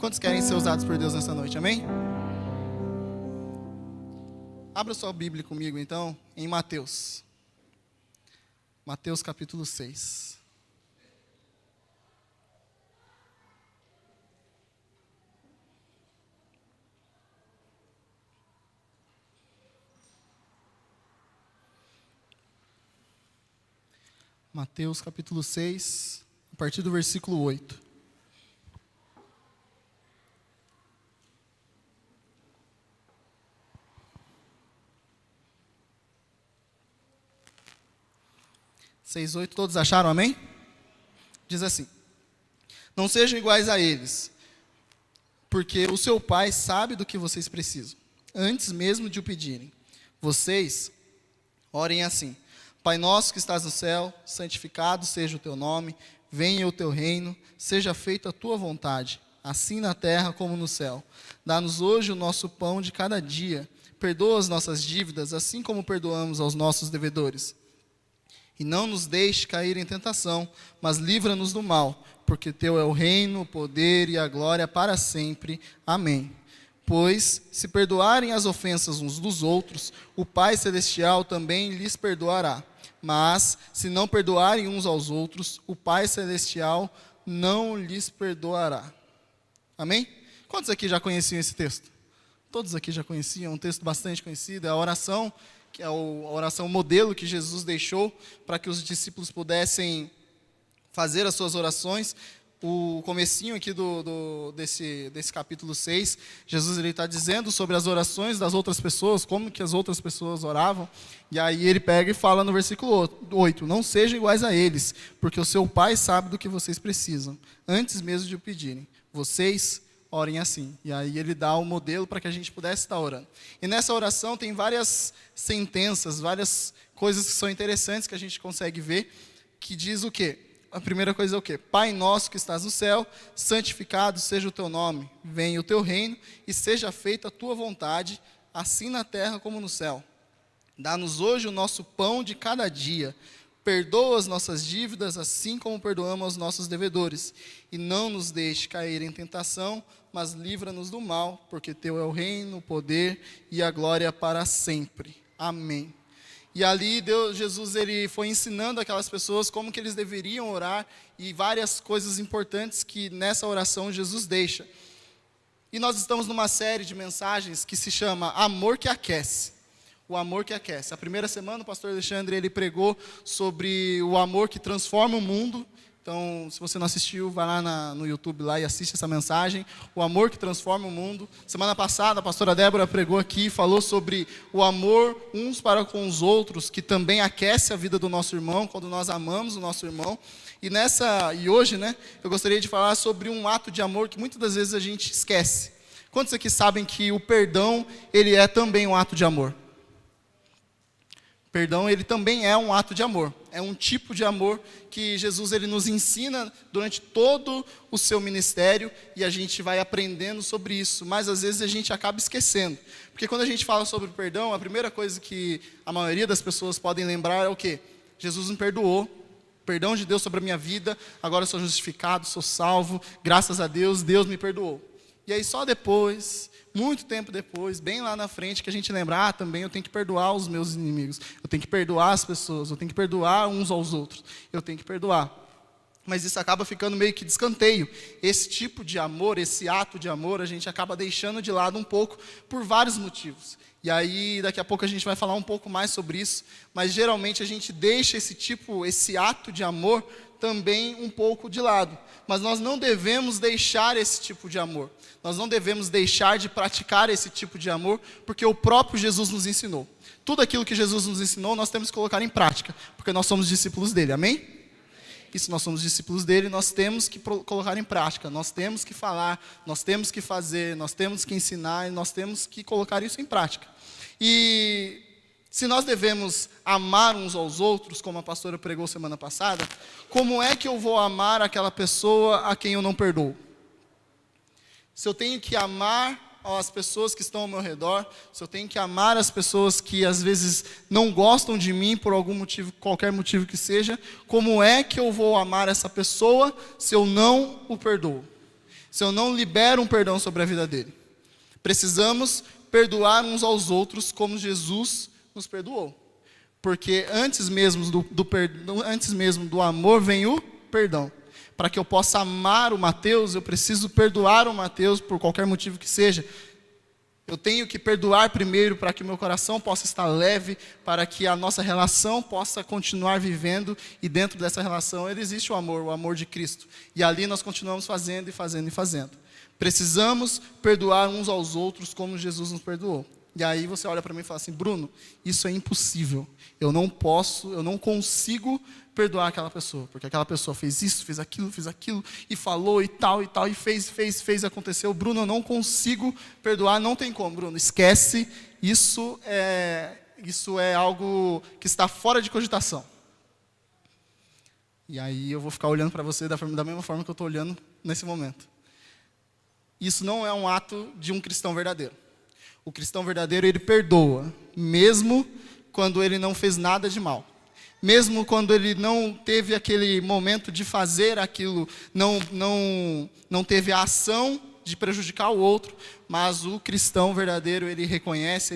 Quantos querem ser usados por Deus nessa noite, amém? Abra sua Bíblia comigo então, em Mateus. Mateus capítulo 6. Mateus capítulo 6, a partir do versículo 8. Seis, 8, todos acharam, amém? Diz assim: não sejam iguais a eles, porque o seu Pai sabe do que vocês precisam, antes mesmo de o pedirem. Vocês orem assim: Pai nosso que estás no céu, santificado seja o teu nome, venha o teu reino, seja feita a tua vontade, assim na terra como no céu. Dá-nos hoje o nosso pão de cada dia, perdoa as nossas dívidas, assim como perdoamos aos nossos devedores. E não nos deixe cair em tentação, mas livra-nos do mal, porque teu é o reino, o poder e a glória para sempre. Amém. Pois, se perdoarem as ofensas uns dos outros, o Pai Celestial também lhes perdoará. Mas, se não perdoarem uns aos outros, o Pai Celestial não lhes perdoará. Amém? Quantos aqui já conheciam esse texto? Todos aqui já conheciam, é um texto bastante conhecido, é a oração, que é a oração modelo que Jesus deixou para que os discípulos pudessem fazer as suas orações. O comecinho aqui desse capítulo 6, Jesus está dizendo sobre as orações das outras pessoas, como que as outras pessoas oravam, e aí ele pega e fala no versículo 8, não sejam iguais a eles, porque o seu Pai sabe do que vocês precisam, antes mesmo de o pedirem. Vocês orem assim. E aí ele dá o modelo para que a gente pudesse estar orando. E nessa oração tem várias sentenças, várias coisas que são interessantes que a gente consegue ver, que diz o quê? A primeira coisa é o quê? Pai nosso que estás no céu, santificado seja o teu nome, venha o teu reino e seja feita a tua vontade, assim na terra como no céu. Dá-nos hoje o nosso pão de cada dia. Perdoa as nossas dívidas, assim como perdoamos aos nossos devedores. E não nos deixe cair em tentação, mas livra-nos do mal, porque teu é o reino, o poder e a glória para sempre. Amém. E ali Jesus ele foi ensinando aquelas pessoas como que eles deveriam orar e várias coisas importantes que nessa oração Jesus deixa. E nós estamos numa série de mensagens que se chama Amor que Aquece. O amor que aquece. A primeira semana o pastor Alexandre ele pregou sobre o amor que transforma o mundo. Então, se você não assistiu, vai lá no YouTube lá e assiste essa mensagem. O amor que transforma o mundo. Semana passada a pastora Débora pregou aqui e falou sobre o amor uns para com os outros, que também aquece a vida do nosso irmão, quando nós amamos o nosso irmão. E hoje, eu gostaria de falar sobre um ato de amor que muitas das vezes a gente esquece. Quantos aqui sabem que o perdão, ele é também um ato de amor? Perdão, ele também é um ato de amor. É um tipo de amor que Jesus ele nos ensina durante todo o seu ministério e a gente vai aprendendo sobre isso. Mas às vezes a gente acaba esquecendo. Porque quando a gente fala sobre perdão, a primeira coisa que a maioria das pessoas podem lembrar é o quê? Jesus me perdoou. Perdão de Deus sobre a minha vida. Agora eu sou justificado, sou salvo. Graças a Deus, Deus me perdoou. E aí só depois, muito tempo depois, bem lá na frente, que a gente lembra, também eu tenho que perdoar os meus inimigos, eu tenho que perdoar as pessoas, eu tenho que perdoar uns aos outros, eu tenho que perdoar. Mas isso acaba ficando meio que de escanteio. Esse tipo de amor, esse ato de amor, a gente acaba deixando de lado um pouco por vários motivos. E aí, daqui a pouco a gente vai falar um pouco mais sobre isso, mas geralmente a gente deixa esse ato de amor também um pouco de lado. Mas nós não devemos deixar esse tipo de amor. Nós não devemos deixar de praticar esse tipo de amor, porque o próprio Jesus nos ensinou. Tudo aquilo que Jesus nos ensinou, nós temos que colocar em prática, porque nós somos discípulos dele, amém? E se nós somos discípulos dele, nós temos que colocar em prática, nós temos que falar, nós temos que fazer, nós temos que ensinar, e nós temos que colocar isso em prática. E se nós devemos amar uns aos outros, como a pastora pregou semana passada, como é que eu vou amar aquela pessoa a quem eu não perdoo? Se eu tenho que amar as pessoas que estão ao meu redor, se eu tenho que amar as pessoas que às vezes não gostam de mim por algum motivo, qualquer motivo que seja, como é que eu vou amar essa pessoa se eu não o perdoo? se eu não libero um perdão sobre a vida dele. Precisamos perdoar uns aos outros como Jesus nos perdoou. Porque antes mesmo do amor vem o perdão. Para que eu possa amar o Mateus, eu preciso perdoar o Mateus por qualquer motivo que seja. Eu tenho que perdoar primeiro para que o meu coração possa estar leve, para que a nossa relação possa continuar vivendo, e dentro dessa relação existe o amor de Cristo. E ali nós continuamos fazendo e fazendo e fazendo. Precisamos perdoar uns aos outros como Jesus nos perdoou. E aí você olha para mim e fala assim: Bruno, isso é impossível. Eu não consigo perdoar aquela pessoa, porque aquela pessoa fez isso, fez aquilo, e falou e tal, e fez, aconteceu. Bruno, eu não consigo perdoar, não tem como, Bruno, esquece, isso é algo que está fora de cogitação. E aí eu vou ficar olhando para você da mesma forma que eu estou olhando nesse momento. Isso não é um ato de um cristão verdadeiro. O cristão verdadeiro, ele perdoa, mesmo quando ele não fez nada de mal. Mesmo quando ele não teve aquele momento de fazer aquilo, não teve a ação de prejudicar o outro, mas o cristão verdadeiro, ele reconhece,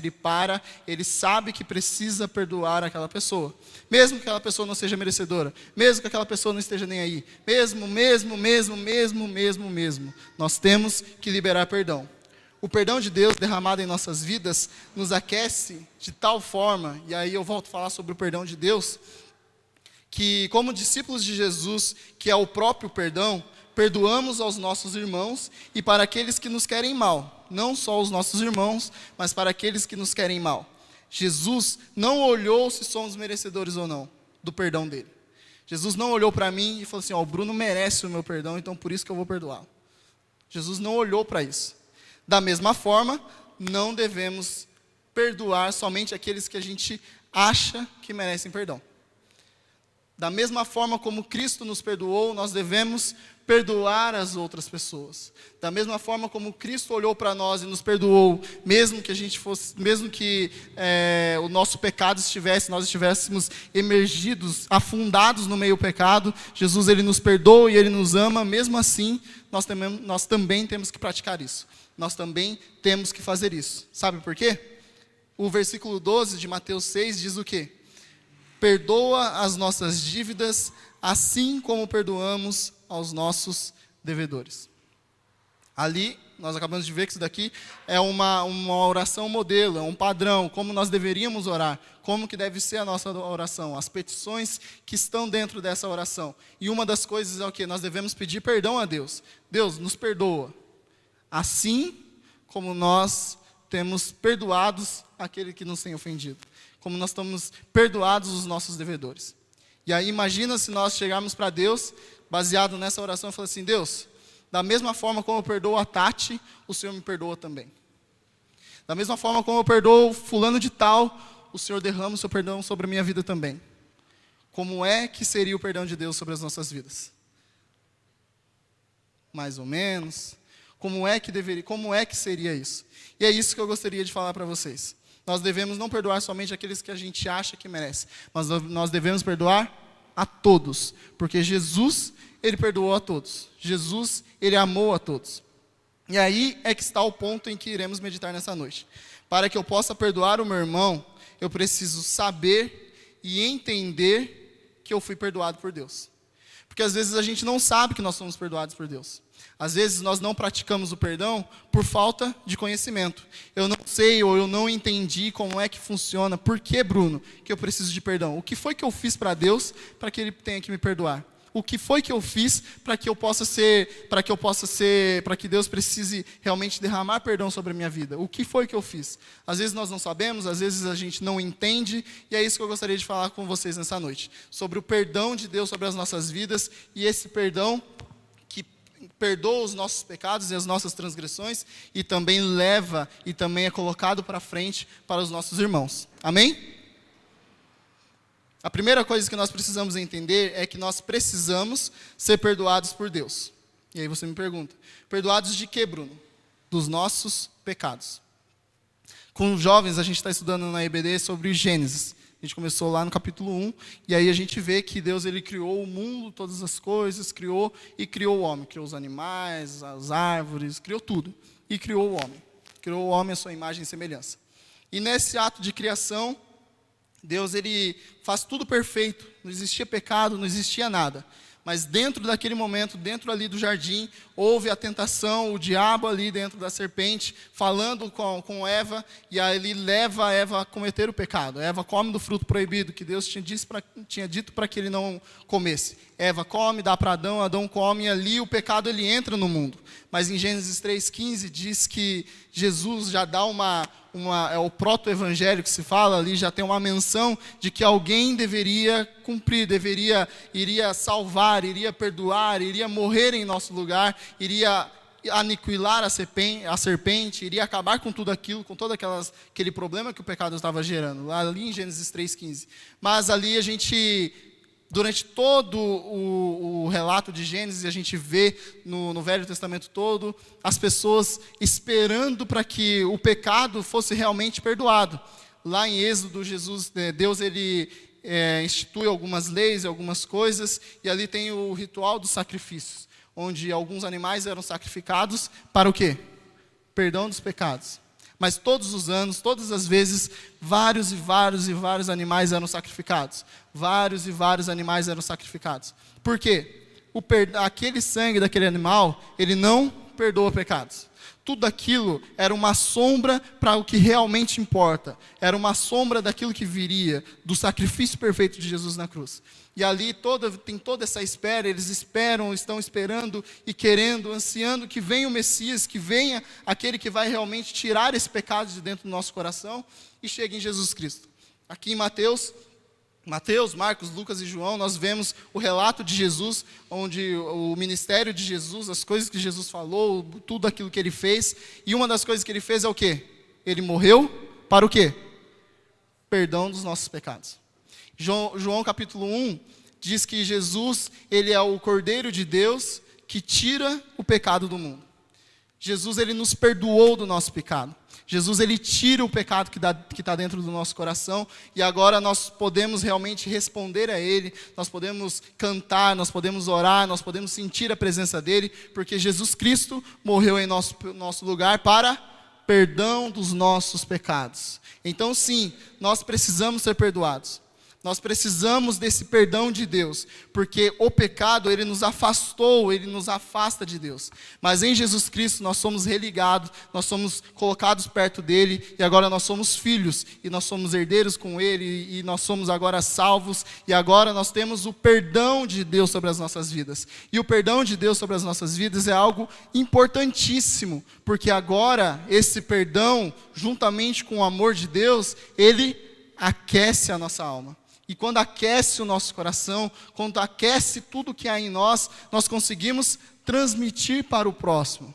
ele sabe que precisa perdoar aquela pessoa. Mesmo que aquela pessoa não seja merecedora, mesmo que aquela pessoa não esteja nem aí, mesmo, nós temos que liberar perdão. O perdão de Deus derramado em nossas vidas nos aquece de tal forma, e aí eu volto a falar sobre o perdão de Deus, que como discípulos de Jesus, que é o próprio perdão, perdoamos aos nossos irmãos e para aqueles que nos querem mal. Não só os nossos irmãos, mas para aqueles que nos querem mal. Jesus não olhou se somos merecedores ou não do perdão dele. Jesus não olhou para mim e falou assim: o Bruno merece o meu perdão, então por isso que eu vou perdoá-lo. Jesus não olhou para isso. Da mesma forma, não devemos perdoar somente aqueles que a gente acha que merecem perdão. Da mesma forma como Cristo nos perdoou, nós devemos perdoar as outras pessoas. Da mesma forma como Cristo olhou para nós e nos perdoou, mesmo que o nosso pecado nós estivéssemos emergidos, afundados no meio do pecado, Jesus, ele nos perdoa e ele nos ama. Mesmo assim, nós também temos que praticar isso. Nós também temos que fazer isso. Sabe por quê? O versículo 12 de Mateus 6 diz o quê? Perdoa as nossas dívidas, assim como perdoamos aos nossos devedores. Ali, nós acabamos de ver que isso daqui é uma oração modelo, é um padrão, como nós deveríamos orar, como que deve ser a nossa oração, as petições que estão dentro dessa oração. E uma das coisas é o quê? Nós devemos pedir perdão a Deus. Deus, nos perdoa. Assim como nós temos perdoados aquele que nos tem ofendido. Como nós estamos perdoados os nossos devedores. E aí imagina se nós chegarmos para Deus, baseado nessa oração, e falar assim: Deus, da mesma forma como eu perdoo a Tati, o Senhor me perdoa também. Da mesma forma como eu perdoo fulano de tal, o Senhor derrama o seu perdão sobre a minha vida também. Como é que seria o perdão de Deus sobre as nossas vidas? Mais ou menos. Como é que seria isso? E é isso que eu gostaria de falar para vocês. Nós devemos não perdoar somente aqueles que a gente acha que merece, mas nós devemos perdoar a todos, porque Jesus, ele perdoou a todos. Jesus, ele amou a todos. E aí é que está o ponto em que iremos meditar nessa noite. Para que eu possa perdoar o meu irmão, eu preciso saber e entender que eu fui perdoado por Deus. Porque às vezes a gente não sabe que nós somos perdoados por Deus. Às vezes nós não praticamos o perdão por falta de conhecimento. Eu não sei ou eu não entendi como é que funciona. Por que, Bruno, que eu preciso de perdão? O que foi que eu fiz para Deus para que Ele tenha que me perdoar? O que foi que eu fiz para que Deus precise realmente derramar perdão sobre a minha vida? O que foi que eu fiz? Às vezes nós não sabemos, às vezes a gente não entende, e é isso que eu gostaria de falar com vocês nessa noite. Sobre o perdão de Deus sobre as nossas vidas, e esse perdão que perdoa os nossos pecados e as nossas transgressões, e também leva, e também é colocado para frente para os nossos irmãos. Amém? A primeira coisa que nós precisamos entender é que nós precisamos ser perdoados por Deus. E aí você me pergunta, perdoados de quê, Bruno? Dos nossos pecados. Com os jovens, a gente está estudando na EBD sobre Gênesis. A gente começou lá no capítulo 1, e aí a gente vê que Deus ele criou o mundo, todas as coisas, criou o homem. Criou os animais, as árvores, criou tudo. E criou o homem. Criou o homem à sua imagem e semelhança. E nesse ato de criação, Deus ele faz tudo perfeito. Não existia pecado, não existia nada. Mas dentro daquele momento, dentro ali do jardim, houve a tentação, o diabo ali dentro da serpente, falando com Eva, e aí ele leva a Eva a cometer o pecado. Eva come do fruto proibido, que Deus tinha dito para que ele não comesse. Eva come, dá para Adão, Adão come, e ali o pecado ele entra no mundo. Mas em Gênesis 3,15 diz que Jesus já dá é o proto-evangelho que se fala ali, já tem uma menção de que alguém deveria cumprir, iria salvar, iria perdoar, iria morrer em nosso lugar, iria aniquilar a serpente, iria acabar com tudo aquilo, com todo aquele problema que o pecado estava gerando, ali em Gênesis 3,15. Mas ali a gente, durante todo o relato de Gênesis, a gente vê no Velho Testamento todo, as pessoas esperando para que o pecado fosse realmente perdoado. Lá em Êxodo, Deus ele institui algumas leis, algumas coisas, e ali tem o ritual dos sacrifícios, onde alguns animais eram sacrificados para o quê? Perdão dos pecados. Mas todos os anos, todas as vezes, vários e vários animais eram sacrificados. Vários e vários animais eram sacrificados. Por quê? Aquele sangue daquele animal, ele não perdoa pecados. Tudo aquilo era uma sombra para o que realmente importa. Era uma sombra daquilo que viria, do sacrifício perfeito de Jesus na cruz. E ali tem toda essa espera, eles estão esperando e querendo, ansiando que venha o Messias, que venha aquele que vai realmente tirar esse pecado de dentro do nosso coração, e chegue em Jesus Cristo. Aqui em Mateus, Marcos, Lucas e João, nós vemos o relato de Jesus, onde o ministério de Jesus, as coisas que Jesus falou, tudo aquilo que ele fez, e uma das coisas que ele fez é o quê? Ele morreu para o quê? Perdão dos nossos pecados. João capítulo 1 diz que Jesus, ele é o Cordeiro de Deus que tira o pecado do mundo. Jesus, ele nos perdoou do nosso pecado. Jesus, ele tira o pecado que está dentro do nosso coração, e agora nós podemos realmente responder a ele, nós podemos cantar, nós podemos orar, nós podemos sentir a presença dele, porque Jesus Cristo morreu em nosso lugar para perdão dos nossos pecados. Então sim, nós precisamos ser perdoados. Nós precisamos desse perdão de Deus, porque o pecado, ele nos afastou, ele nos afasta de Deus. Mas em Jesus Cristo nós somos religados, nós somos colocados perto dele, e agora nós somos filhos, e nós somos herdeiros com ele, e nós somos agora salvos, e agora nós temos o perdão de Deus sobre as nossas vidas. E o perdão de Deus sobre as nossas vidas é algo importantíssimo, porque agora esse perdão, juntamente com o amor de Deus, ele aquece a nossa alma. E quando aquece o nosso coração, quando aquece tudo que há em nós, nós conseguimos transmitir para o próximo.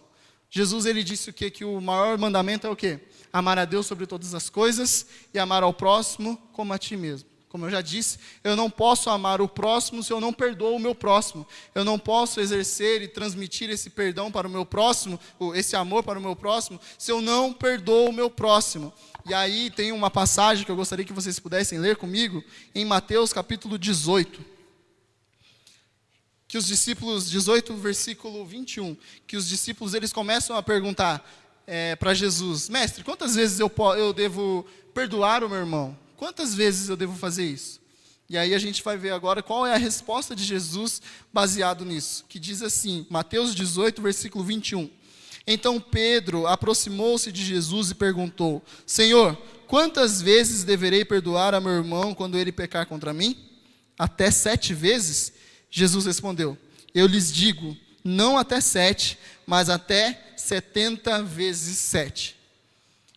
Jesus, ele disse o quê? Que o maior mandamento é o quê? Amar a Deus sobre todas as coisas e amar ao próximo como a ti mesmo. Como eu já disse, eu não posso amar o próximo se eu não perdoo o meu próximo. Eu não posso exercer e transmitir esse perdão para o meu próximo, esse amor para o meu próximo, se eu não perdoo o meu próximo. E aí tem uma passagem que eu gostaria que vocês pudessem ler comigo, em Mateus capítulo 18. Que os discípulos, 18, versículo 21, que os discípulos eles começam a perguntar para Jesus: Mestre, quantas vezes eu devo perdoar o meu irmão? Quantas vezes eu devo fazer isso? E aí a gente vai ver agora qual é a resposta de Jesus baseado nisso. Que diz assim, Mateus 18, versículo 21. Então Pedro aproximou-se de Jesus e perguntou: Senhor, quantas vezes deverei perdoar a meu irmão quando ele pecar contra mim? Até 7 vezes? Jesus respondeu: Eu lhes digo, não até 7, mas até 70 vezes 7.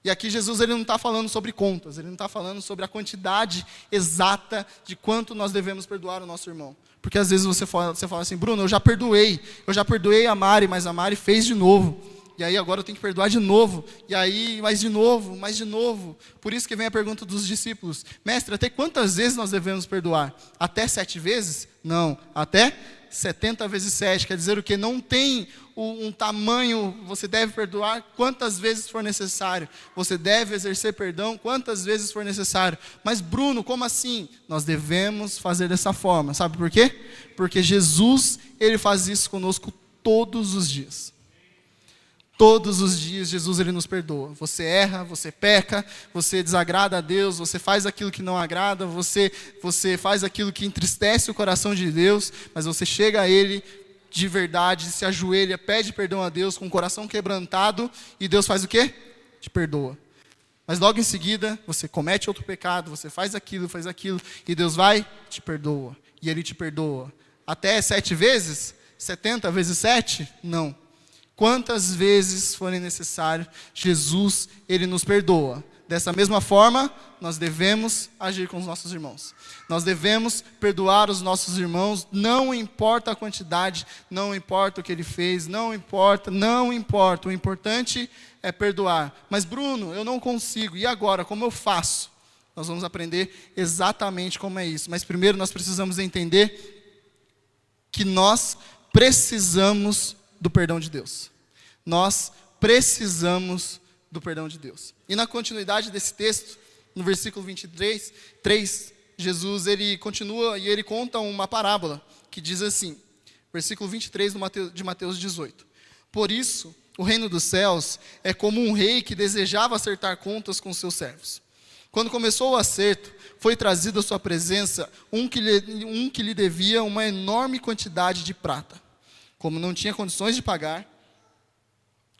E aqui Jesus ele não está falando sobre contas, ele não está falando sobre a quantidade exata de quanto nós devemos perdoar o nosso irmão. Porque às vezes você fala assim: Bruno, eu já perdoei a Mari, mas a Mari fez de novo. E aí agora eu tenho que perdoar de novo. E aí mais de novo. Por isso que vem a pergunta dos discípulos: Mestre, até quantas vezes nós devemos perdoar? Até 7 vezes? Não, até 70 vezes 7, quer dizer o quê? Não tem um tamanho, você deve perdoar quantas vezes for necessário, você deve exercer perdão quantas vezes for necessário. Mas Bruno, como assim? Nós devemos fazer dessa forma, sabe por quê? Porque Jesus, ele faz isso conosco todos os dias. Todos os dias Jesus, ele nos perdoa. Você erra, você peca, você desagrada a Deus, você faz aquilo que não agrada, você faz aquilo que entristece o coração de Deus, mas você chega a Ele de verdade, se ajoelha, pede perdão a Deus com o coração quebrantado, e Deus faz o quê? Te perdoa. Mas logo em seguida, você comete outro pecado, você faz aquilo, e Deus vai, te perdoa. E Ele te perdoa. Até 7 vezes? 70 vezes 7? Não. Quantas vezes forem necessário, Jesus, ele nos perdoa. Dessa mesma forma, nós devemos agir com os nossos irmãos. Nós devemos perdoar os nossos irmãos, não importa a quantidade, não importa o que ele fez, não importa. O importante é perdoar. Mas Bruno, eu não consigo, e agora, como eu faço? Nós vamos aprender exatamente como é isso. Mas primeiro nós precisamos entender que nós precisamos do perdão de Deus. Nós precisamos do perdão de Deus. E na continuidade desse texto, no versículo 23, Jesus, ele continua e ele conta uma parábola, que diz assim, versículo 23 de Mateus 18. Por isso, o reino dos céus é como um rei que desejava acertar contas com seus servos. Quando começou o acerto, foi trazido à sua presença um que lhe devia uma enorme quantidade de prata. Como não tinha condições de pagar,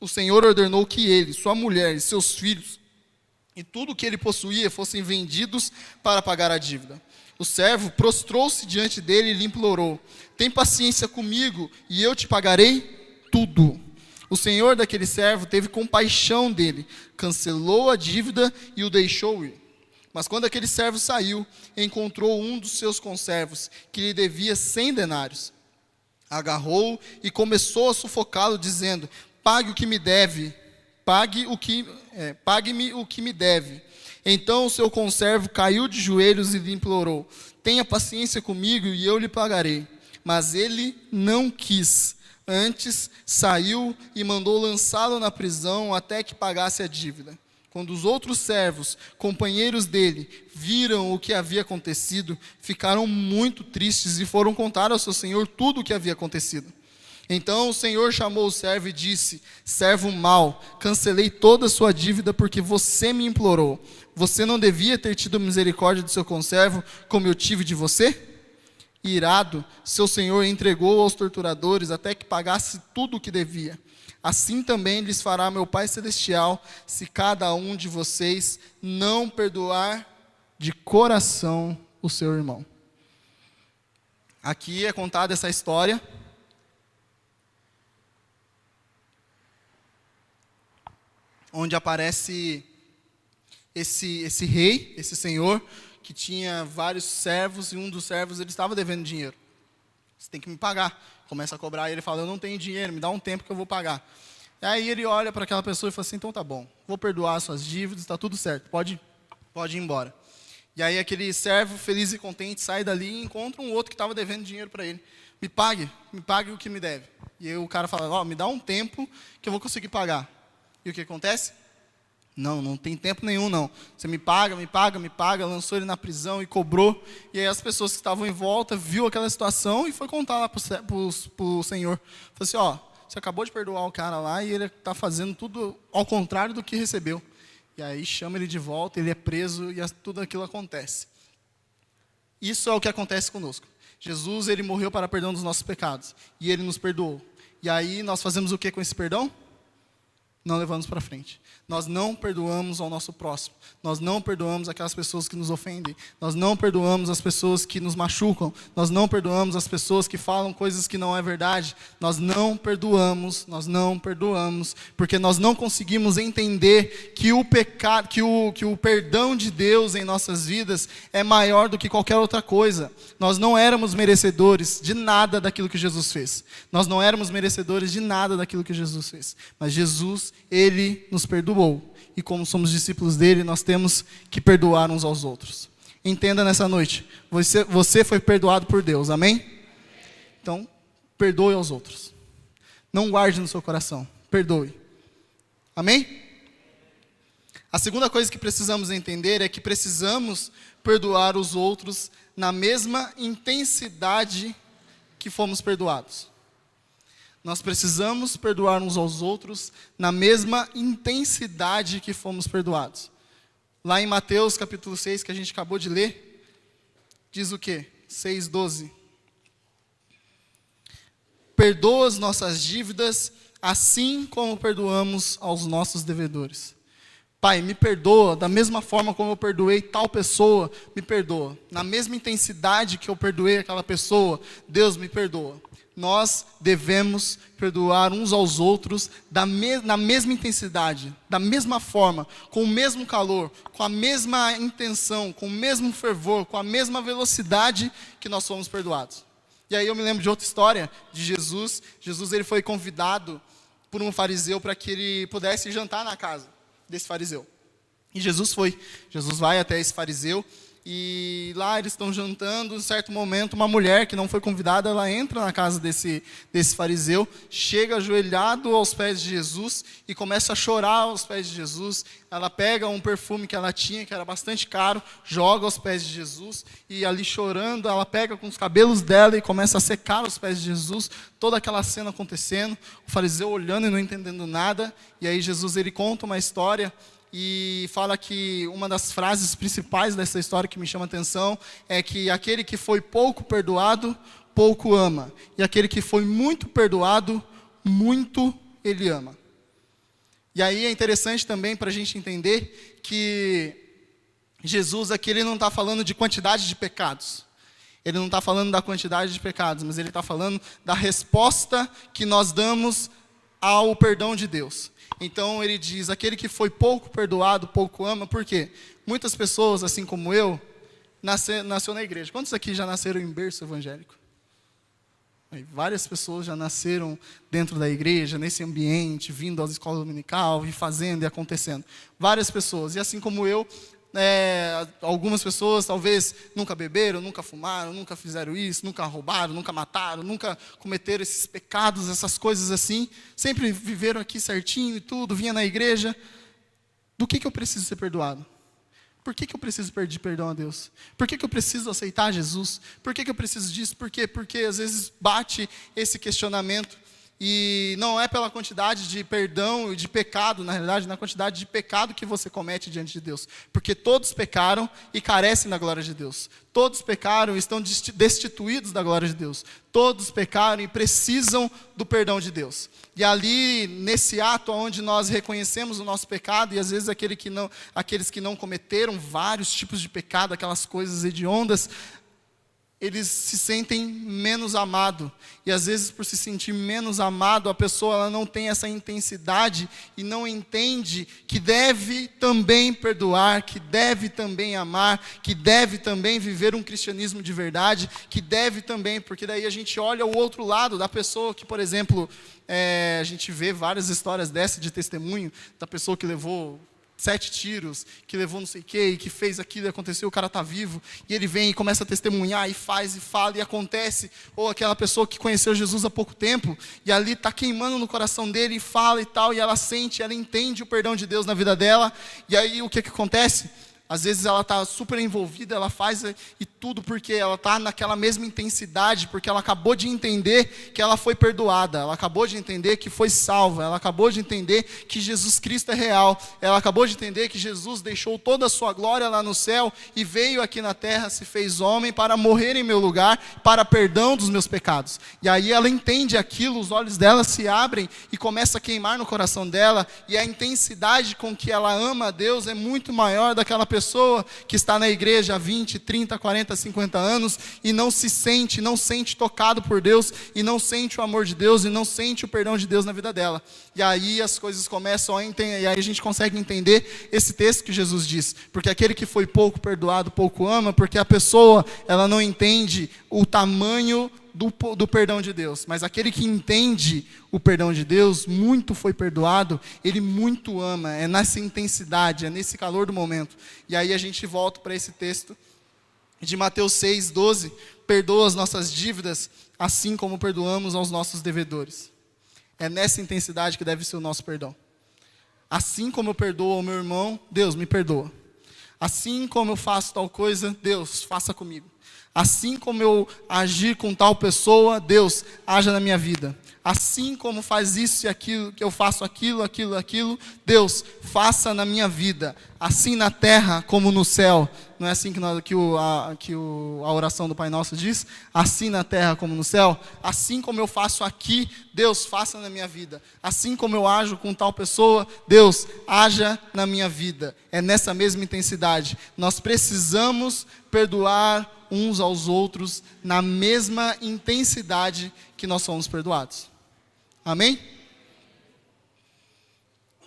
o Senhor ordenou que ele, sua mulher e seus filhos, e tudo o que ele possuía fossem vendidos para pagar a dívida. O servo prostrou-se diante dele e lhe implorou: tem paciência comigo e eu te pagarei tudo. O senhor daquele servo teve compaixão dele, cancelou a dívida e o deixou ir. Mas quando aquele servo saiu, encontrou um dos seus conservos, que lhe devia 100 denários. Agarrou-o e começou a sufocá-lo, dizendo: pague o que me deve, pague-me o que me deve. Então o seu conservo caiu de joelhos e lhe implorou: tenha paciência comigo e eu lhe pagarei. Mas ele não quis. Antes saiu e mandou lançá-lo na prisão até que pagasse a dívida. Quando os outros servos, companheiros dele, viram o que havia acontecido, ficaram muito tristes e foram contar ao seu senhor tudo o que havia acontecido. Então o senhor chamou o servo e disse: servo mau, cancelei toda a sua dívida porque você me implorou. Você não devia ter tido misericórdia do seu conservo como eu tive de você? Irado, seu senhor entregou aos torturadores até que pagasse tudo o que devia. Assim também lhes fará meu Pai Celestial, se cada um de vocês não perdoar de coração o seu irmão. Aqui é contada essa história. Onde aparece esse rei, esse senhor, que tinha vários servos, e um dos servos ele estava devendo dinheiro. Você tem que me pagar. Começa a cobrar, e ele fala: eu não tenho dinheiro, me dá um tempo que eu vou pagar. E aí ele olha para aquela pessoa e fala assim: então tá bom, vou perdoar as suas dívidas, está tudo certo, pode ir embora. E aí aquele servo, feliz e contente, sai dali e encontra um outro que estava devendo dinheiro para ele. Me pague o que me deve. E aí o cara fala: me dá um tempo que eu vou conseguir pagar. E o que acontece? Não tem tempo nenhum não. Você me paga, lançou ele na prisão e cobrou. E aí as pessoas que estavam em volta viu aquela situação e foi contar lá para o senhor. Falou assim: você acabou de perdoar o cara lá e ele está fazendo tudo ao contrário do que recebeu. E aí chama ele de volta, ele é preso e tudo aquilo acontece. Isso é o que acontece conosco. Jesus, ele morreu para perdão dos nossos pecados. E ele nos perdoou. E aí nós fazemos o que com esse perdão? Não levamos para frente. Nós não perdoamos ao nosso próximo. Nós não perdoamos aquelas pessoas que nos ofendem. Nós não perdoamos as pessoas que nos machucam. Nós não perdoamos as pessoas que falam coisas que não é verdade. Nós não perdoamos, porque nós não conseguimos entender que o pecado, que o perdão de Deus em nossas vidas é maior do que qualquer outra coisa. Nós não éramos merecedores de nada daquilo que Jesus fez. Nós não éramos merecedores de nada daquilo que Jesus fez. Mas Jesus, ele nos perdoou. E como somos discípulos dele, nós temos que perdoar uns aos outros. Entenda nessa noite, você foi perdoado por Deus, amém? Então, perdoe aos outros. Não guarde no seu coração, perdoe. Amém? A segunda coisa que precisamos entender é que precisamos perdoar os outros na mesma intensidade que fomos perdoados. Nós precisamos perdoar uns aos outros na mesma intensidade que fomos perdoados. Lá em Mateus capítulo 6, que a gente acabou de ler, diz o quê? 6:12. Perdoa as nossas dívidas, assim como perdoamos aos nossos devedores. Pai, me perdoa, da mesma forma como eu perdoei tal pessoa, me perdoa. Na mesma intensidade que eu perdoei aquela pessoa, Deus me perdoa. Nós devemos perdoar uns aos outros na mesma intensidade, da mesma forma, com o mesmo calor, com a mesma intenção, com o mesmo fervor, com a mesma velocidade que nós fomos perdoados. E aí eu me lembro de outra história de Jesus. Jesus ele foi convidado por um fariseu para que ele pudesse jantar na casa desse fariseu. E Jesus foi. Jesus vai até esse fariseu e lá eles estão jantando. Em certo momento, uma mulher que não foi convidada, ela entra na casa desse fariseu, chega ajoelhado aos pés de Jesus e começa a chorar aos pés de Jesus. Ela pega um perfume que ela tinha, que era bastante caro, joga aos pés de Jesus e ali chorando, ela pega com os cabelos dela e começa a secar os pés de Jesus. Toda aquela cena acontecendo, o fariseu olhando e não entendendo nada. E aí Jesus ele conta uma história e fala que uma das frases principais dessa história que me chama a atenção é que aquele que foi pouco perdoado, pouco ama. E aquele que foi muito perdoado, muito ele ama. E aí é interessante também para a gente entender que Jesus aqui ele não está falando de quantidade de pecados. Ele não está falando da quantidade de pecados, mas ele está falando da resposta que nós damos ao perdão de Deus. Então ele diz, aquele que foi pouco perdoado, pouco ama. Por quê? Muitas pessoas, assim como eu, nasceu na igreja. Quantos aqui já nasceram em berço evangélico? Várias pessoas já nasceram dentro da igreja, nesse ambiente, vindo às escolas dominical, e fazendo e acontecendo. Várias pessoas, e assim como eu, algumas pessoas talvez nunca beberam, nunca fumaram, nunca fizeram isso, nunca roubaram, nunca mataram, nunca cometeram esses pecados, essas coisas assim, sempre viveram aqui certinho e tudo, vinha na igreja. Do que eu preciso ser perdoado? Por que eu preciso pedir perdão a Deus? Por que eu preciso aceitar Jesus? Por que eu preciso disso? Por quê? Porque às vezes bate esse questionamento. E não é pela quantidade de perdão e de pecado, na realidade, na quantidade de pecado que você comete diante de Deus. Porque todos pecaram e carecem da glória de Deus. Todos pecaram e estão destituídos da glória de Deus. Todos pecaram e precisam do perdão de Deus. E ali, nesse ato onde nós reconhecemos o nosso pecado, e às vezes aqueles que não cometeram vários tipos de pecado, aquelas coisas hediondas, eles se sentem menos amados. E às vezes, por se sentir menos amado, a pessoa ela não tem essa intensidade e não entende que deve também perdoar, que deve também amar, que deve também viver um cristianismo de verdade, que deve também, porque daí a gente olha o outro lado da pessoa que, por exemplo, a gente vê várias histórias dessa de testemunho, da pessoa que levou 7 tiros, que levou não sei o que, e que fez aquilo e aconteceu, o cara está vivo, e ele vem e começa a testemunhar, e faz, e fala, e acontece, ou aquela pessoa que conheceu Jesus há pouco tempo, e ali está queimando no coração dele, e fala e tal, e ela sente, ela entende o perdão de Deus na vida dela, e aí o que acontece? Às vezes ela está super envolvida, ela faz e tudo porque ela está naquela mesma intensidade, porque ela acabou de entender que ela foi perdoada, ela acabou de entender que foi salva, ela acabou de entender que Jesus Cristo é real, ela acabou de entender que Jesus deixou toda a sua glória lá no céu e veio aqui na terra, se fez homem para morrer em meu lugar, para perdão dos meus pecados. E aí ela entende aquilo, os olhos dela se abrem e começa a queimar no coração dela, e a intensidade com que ela ama a Deus é muito maior daquela pessoa que está na igreja há 20, 30, 40, 50 anos e não sente tocado por Deus, e não sente o amor de Deus, e não sente o perdão de Deus na vida dela. E aí as coisas começam a entender, e aí a gente consegue entender esse texto que Jesus diz, porque aquele que foi pouco perdoado, pouco ama, porque a pessoa, ela não entende o tamanho do perdão de Deus, mas aquele que entende o perdão de Deus, muito foi perdoado, ele muito ama, é nessa intensidade, é nesse calor do momento. E aí a gente volta para esse texto de Mateus 6:12, perdoa as nossas dívidas, assim como perdoamos aos nossos devedores. É nessa intensidade que deve ser o nosso perdão. Assim como eu perdoo ao meu irmão, Deus me perdoa. Assim como eu faço tal coisa, Deus, faça comigo. Assim como eu agir com tal pessoa, Deus, haja na minha vida. Assim como faz isso e aquilo, que eu faço aquilo, Deus, faça na minha vida. Assim na terra como no céu. Não é assim que a oração do Pai Nosso diz? Assim na terra como no céu. Assim como eu faço aqui, Deus, faça na minha vida. Assim como eu ajo com tal pessoa, Deus, haja na minha vida. É nessa mesma intensidade. Nós precisamos perdoar uns aos outros na mesma intensidade que nós somos perdoados. Amém?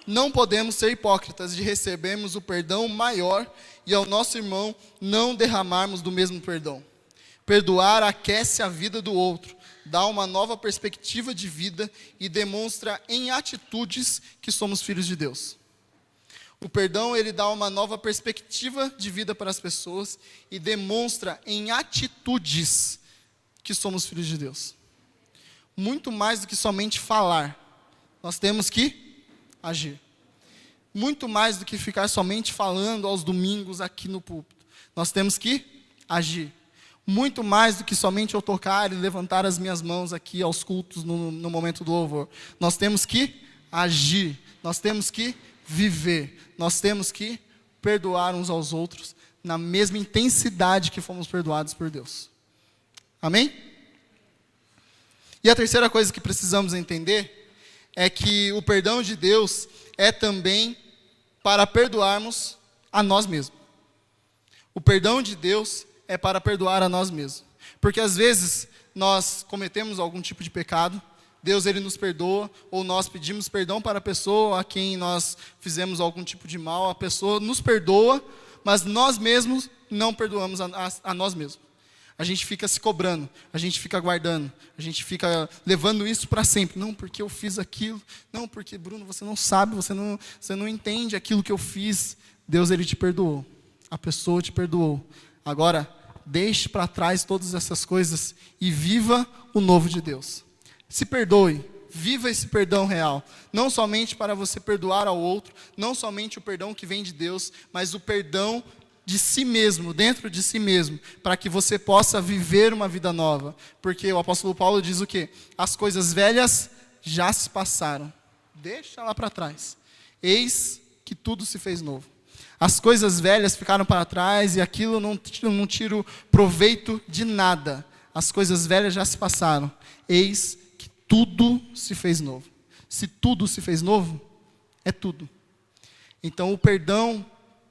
Não podemos ser hipócritas de recebermos o perdão maior e ao nosso irmão não derramarmos do mesmo perdão. Perdoar aquece a vida do outro, dá uma nova perspectiva de vida e demonstra em atitudes que somos filhos de Deus. O perdão, ele dá uma nova perspectiva de vida para as pessoas e demonstra em atitudes que somos filhos de Deus. Muito mais do que somente falar, nós temos que agir. Muito mais do que ficar somente falando aos domingos aqui no púlpito, nós temos que agir. Muito mais do que somente eu tocar e levantar as minhas mãos aqui aos cultos no momento do louvor. Nós temos que agir, nós temos que viver, nós temos que perdoar uns aos outros na mesma intensidade que fomos perdoados por Deus. Amém? E a terceira coisa que precisamos entender é que o perdão de Deus é também para perdoarmos a nós mesmos. O perdão de Deus é para perdoar a nós mesmos. Porque às vezes nós cometemos algum tipo de pecado, Deus ele nos perdoa, ou nós pedimos perdão para a pessoa a quem nós fizemos algum tipo de mal, a pessoa nos perdoa, mas nós mesmos não perdoamos a nós mesmos. A gente fica se cobrando, a gente fica guardando, a gente fica levando isso para sempre. Não, porque eu fiz aquilo. Não, porque, Bruno, você não sabe, você não entende aquilo que eu fiz. Deus, ele te perdoou. A pessoa te perdoou. Agora, deixe para trás todas essas coisas e viva o novo de Deus. Se perdoe, viva esse perdão real. Não somente para você perdoar ao outro, não somente o perdão que vem de Deus, mas o perdão de si mesmo, dentro de si mesmo, para que você possa viver uma vida nova. Porque o apóstolo Paulo diz o quê? As coisas velhas já se passaram. Deixa lá para trás. Eis que tudo se fez novo. As coisas velhas ficaram para trás e aquilo não tira proveito de nada. As coisas velhas já se passaram. Eis que tudo se fez novo. Se tudo se fez novo, é tudo. Então o perdão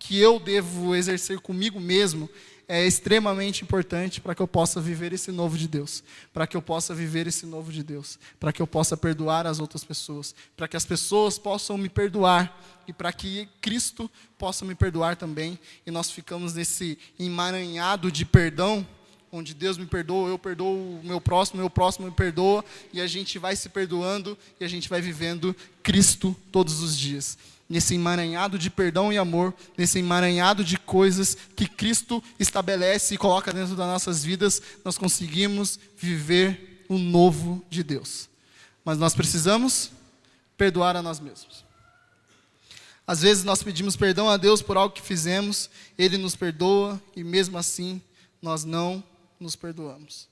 que eu devo exercer comigo mesmo é extremamente importante para que eu possa viver esse novo de Deus, para que eu possa viver esse novo de Deus, para que eu possa perdoar as outras pessoas, para que as pessoas possam me perdoar e para que Cristo possa me perdoar também, e nós ficamos nesse emaranhado de perdão, onde Deus me perdoa, eu perdoo o meu próximo me perdoa, e a gente vai se perdoando e a gente vai vivendo Cristo todos os dias. Nesse emaranhado de perdão e amor, nesse emaranhado de coisas que Cristo estabelece e coloca dentro das nossas vidas, nós conseguimos viver o novo de Deus. Mas nós precisamos perdoar a nós mesmos. Às vezes nós pedimos perdão a Deus por algo que fizemos, Ele nos perdoa e mesmo assim nós não nos perdoamos.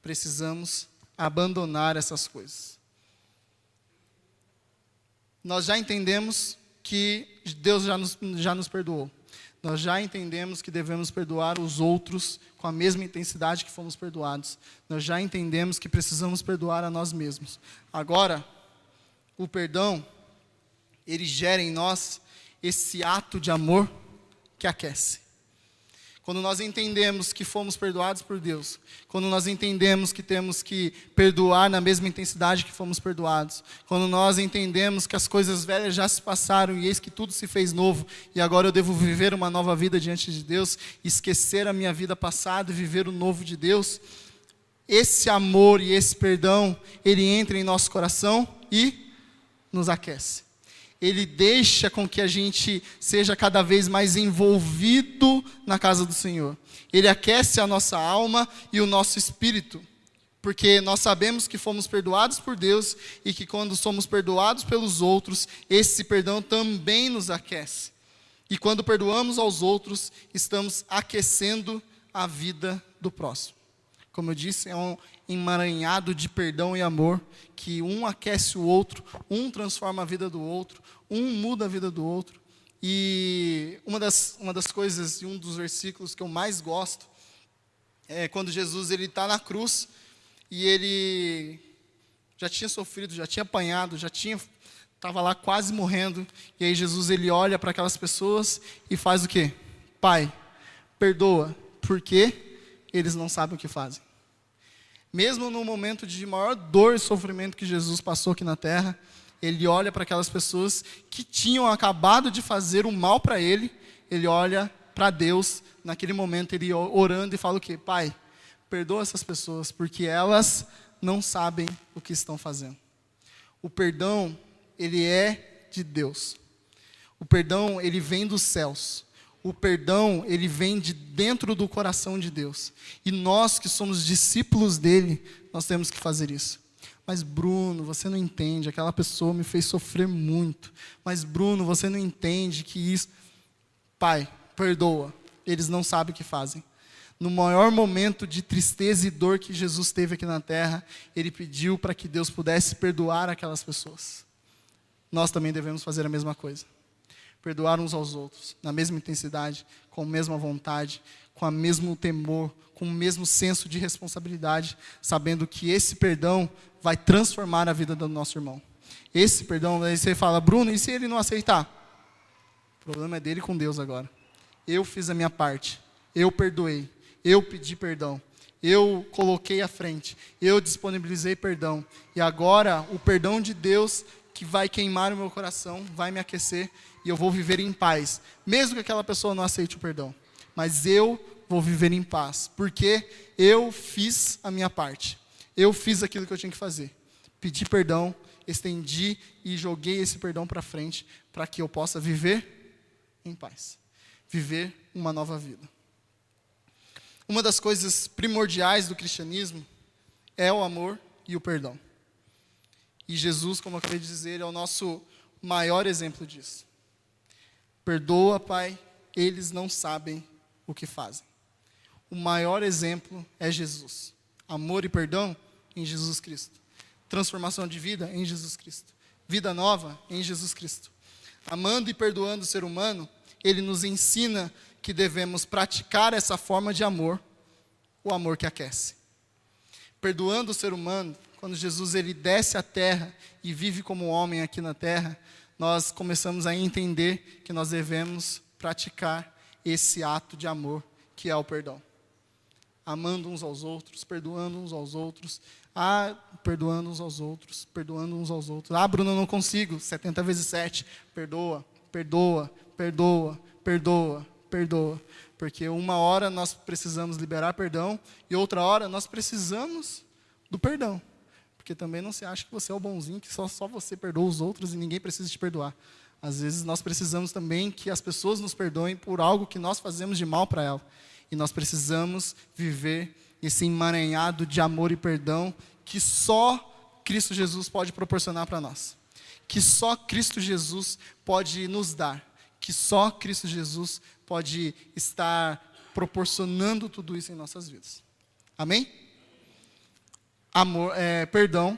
Precisamos abandonar essas coisas. Nós já entendemos que Deus já nos perdoou. Nós já entendemos que devemos perdoar os outros com a mesma intensidade que fomos perdoados. Nós já entendemos que precisamos perdoar a nós mesmos. Agora, o perdão, ele gera em nós esse ato de amor que aquece. Quando nós entendemos que fomos perdoados por Deus, quando nós entendemos que temos que perdoar na mesma intensidade que fomos perdoados, quando nós entendemos que as coisas velhas já se passaram e eis que tudo se fez novo, e agora eu devo viver uma nova vida diante de Deus, esquecer a minha vida passada e viver o novo de Deus, esse amor e esse perdão, ele entra em nosso coração e nos aquece. Ele deixa com que a gente seja cada vez mais envolvido na casa do Senhor. Ele aquece a nossa alma e o nosso espírito, porque nós sabemos que fomos perdoados por Deus e que quando somos perdoados pelos outros, esse perdão também nos aquece. E quando perdoamos aos outros, estamos aquecendo a vida do próximo. Como eu disse, é um emaranhado de perdão e amor, que um aquece o outro, um transforma a vida do outro, um muda a vida do outro. E uma das coisas, e um dos versículos que eu mais gosto, é quando Jesus está na cruz, e ele já tinha sofrido, já tinha apanhado, estava lá quase morrendo, e aí Jesus ele olha para aquelas pessoas e faz o quê? Pai, perdoa, porque eles não sabem o que fazem. Mesmo no momento de maior dor e sofrimento que Jesus passou aqui na terra, ele olha para aquelas pessoas que tinham acabado de fazer o mal para ele, ele olha para Deus, naquele momento ele orando e fala o quê? Pai, perdoa essas pessoas, porque elas não sabem o que estão fazendo. O perdão, ele é de Deus. O perdão, ele vem dos céus. O perdão, ele vem de dentro do coração de Deus. E nós que somos discípulos dele, nós temos que fazer isso. Mas Bruno, você não entende, aquela pessoa me fez sofrer muito. Mas Bruno, você não entende que isso... Pai, perdoa, eles não sabem o que fazem. No maior momento de tristeza e dor que Jesus teve aqui na terra, ele pediu para que Deus pudesse perdoar aquelas pessoas. Nós também devemos fazer a mesma coisa. Perdoar uns aos outros, na mesma intensidade, com a mesma vontade, com o mesmo temor, com o mesmo senso de responsabilidade, sabendo que esse perdão vai transformar a vida do nosso irmão. Esse perdão, aí você fala, Bruno, e se ele não aceitar? O problema é dele com Deus agora. Eu fiz a minha parte, eu perdoei, eu pedi perdão, eu coloquei à frente, eu disponibilizei perdão, e agora o perdão de Deus que vai queimar o meu coração, vai me aquecer, e eu vou viver em paz, mesmo que aquela pessoa não aceite o perdão, mas eu vou viver em paz, porque eu fiz a minha parte, eu fiz aquilo que eu tinha que fazer, pedi perdão, estendi e joguei esse perdão para frente, para que eu possa viver em paz, viver uma nova vida. Uma das coisas primordiais do cristianismo é o amor e o perdão. E Jesus, como eu acabei de dizer, é o nosso maior exemplo disso. Perdoa, Pai, eles não sabem o que fazem. O maior exemplo é Jesus. Amor e perdão em Jesus Cristo. Transformação de vida em Jesus Cristo. Vida nova em Jesus Cristo. Amando e perdoando o ser humano, ele nos ensina que devemos praticar essa forma de amor, o amor que aquece. Perdoando o ser humano, quando Jesus ele desce à terra e vive como homem aqui na terra, nós começamos a entender que nós devemos praticar esse ato de amor, que é o perdão. Amando uns aos outros, perdoando uns aos outros, perdoando uns aos outros, perdoando uns aos outros. Bruno, eu não consigo, 70 vezes 7, perdoa, perdoa, perdoa, perdoa, perdoa. Porque uma hora nós precisamos liberar perdão e outra hora nós precisamos do perdão. Porque também não se acha que você é o bonzinho, que só você perdoa os outros e ninguém precisa te perdoar. Às vezes nós precisamos também que as pessoas nos perdoem por algo que nós fazemos de mal para ela. E nós precisamos viver esse emaranhado de amor e perdão que só Cristo Jesus pode proporcionar para nós. Que só Cristo Jesus pode nos dar. Que só Cristo Jesus pode estar proporcionando tudo isso em nossas vidas. Amém? Perdão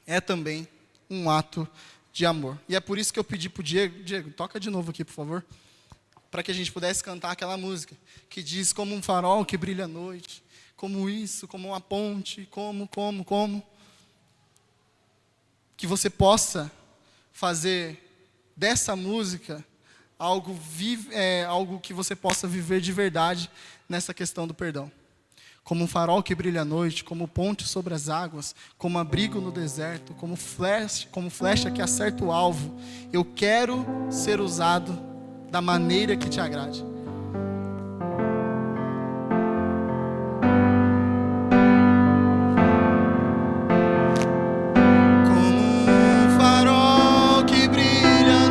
é também um ato de amor. E é por isso que eu pedi para o Diego, toca de novo aqui, por favor, para que a gente pudesse cantar aquela música, que diz como um farol que brilha à noite, como isso, como uma ponte, como. Que você possa fazer dessa música algo que você possa viver de verdade nessa questão do perdão. Como um farol que brilha à noite, como ponte sobre as águas, como abrigo no deserto, como flecha que acerta o alvo. Eu quero ser usado da maneira que te agrade. Como um farol que brilha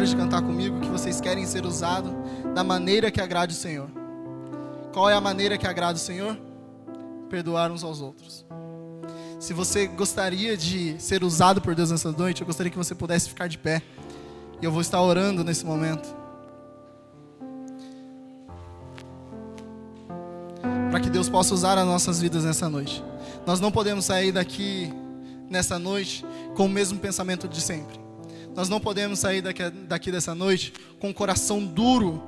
pode cantar comigo que vocês querem ser usados da maneira que agrade o Senhor. Qual é a maneira que agrada o Senhor? Perdoar uns aos outros. Se você gostaria de ser usado por Deus nessa noite, eu gostaria que você pudesse ficar de pé. E eu vou estar orando nesse momento. Para que Deus possa usar as nossas vidas nessa noite. Nós não podemos sair daqui nessa noite com o mesmo pensamento de sempre. Nós não podemos sair daqui dessa noite com o coração duro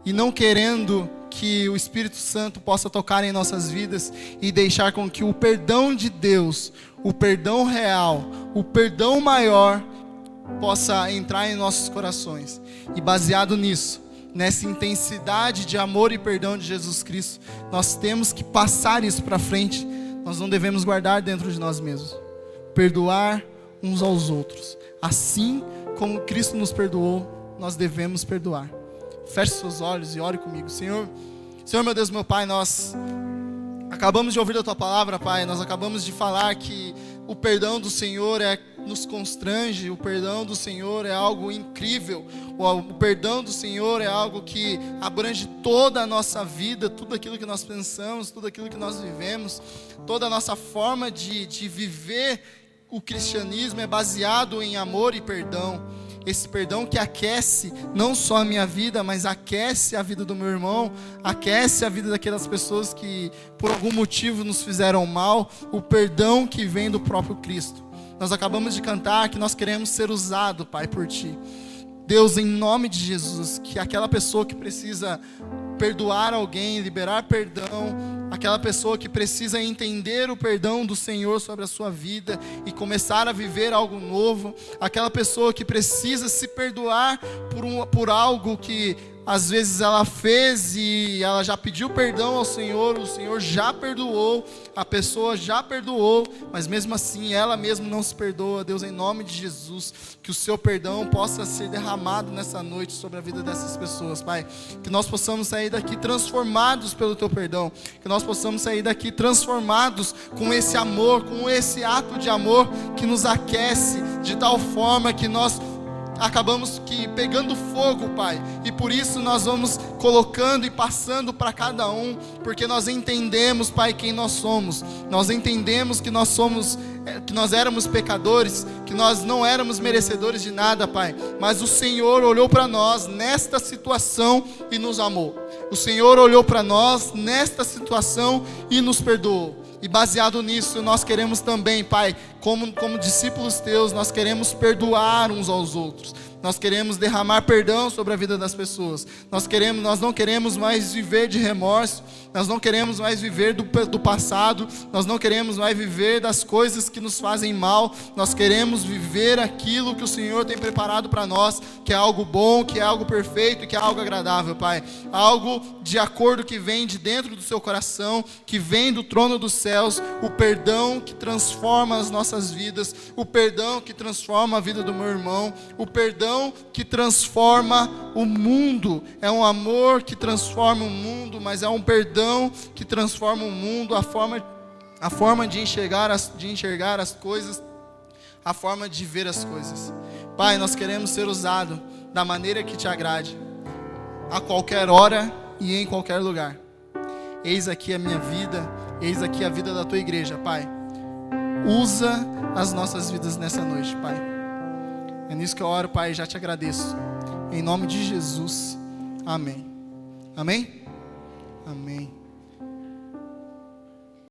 e não querendo que o Espírito Santo possa tocar em nossas vidas e deixar com que o perdão de Deus, o perdão real, o perdão maior, possa entrar em nossos corações. E baseado nisso, nessa intensidade de amor e perdão de Jesus Cristo, nós temos que passar isso para frente. Nós não devemos guardar dentro de nós mesmos. Perdoar uns aos outros. Assim como Cristo nos perdoou, nós devemos perdoar. Feche seus olhos e ore comigo. Senhor, meu Deus, meu Pai, nós acabamos de ouvir a Tua palavra, Pai. Nós acabamos de falar que o perdão do Senhor nos constrange. O perdão do Senhor é algo incrível. O perdão do Senhor é algo que abrange toda a nossa vida, tudo aquilo que nós pensamos, tudo aquilo que nós vivemos, toda a nossa forma de viver. O cristianismo é baseado em amor e perdão. Esse perdão que aquece não só a minha vida, mas aquece a vida do meu irmão, aquece a vida daquelas pessoas que por algum motivo nos fizeram mal. O perdão que vem do próprio Cristo. Nós acabamos de cantar que nós queremos ser usados, Pai, por Ti. Deus, em nome de Jesus, que aquela pessoa que precisa perdoar alguém, liberar perdão, aquela pessoa que precisa entender o perdão do Senhor sobre a sua vida e começar a viver algo novo, aquela pessoa que precisa se perdoar por algo que às vezes ela fez e ela já pediu perdão ao Senhor, o Senhor já perdoou, a pessoa já perdoou, mas mesmo assim ela mesma não se perdoa. Deus, em nome de Jesus, que o Seu perdão possa ser derramado nessa noite sobre a vida dessas pessoas, Pai. Que nós possamos sair daqui transformados pelo Teu perdão, que nós possamos sair daqui transformados com esse amor, com esse ato de amor que nos aquece, de tal forma que nós acabamos que pegando fogo, Pai, e por isso nós vamos colocando e passando para cada um, porque nós entendemos, Pai, quem nós somos. Nós entendemos que nós somos, que nós éramos pecadores, que nós não éramos merecedores de nada, Pai, mas o Senhor olhou para nós nesta situação e nos amou. O Senhor olhou para nós nesta situação e nos perdoou. E baseado nisso, nós queremos também, Pai, como discípulos Teus, nós queremos perdoar uns aos outros. Nós queremos derramar perdão sobre a vida das pessoas. Nós não queremos mais viver de remorso. Nós não queremos mais viver do passado. Nós não queremos mais viver das coisas que nos fazem mal. Nós queremos viver aquilo que o Senhor tem preparado para nós, que é algo bom, que é algo perfeito, que é algo agradável, Pai. Algo de acordo que vem de dentro do Seu coração, que vem do trono dos céus, o perdão que transforma as nossas vidas, o perdão que transforma a vida do meu irmão, o perdão que transforma o mundo. É um amor que transforma o mundo, mas é um perdão que transforma o mundo, a forma de enxergar as coisas, a forma de ver as coisas. Pai, nós queremos ser usados da maneira que Te agrade, a qualquer hora e em qualquer lugar. Eis aqui a minha vida, eis aqui a vida da Tua igreja, Pai. Usa as nossas vidas nessa noite, Pai. É nisso que eu oro, Pai, e já Te agradeço. Em nome de Jesus. Amém. Amém? Amém.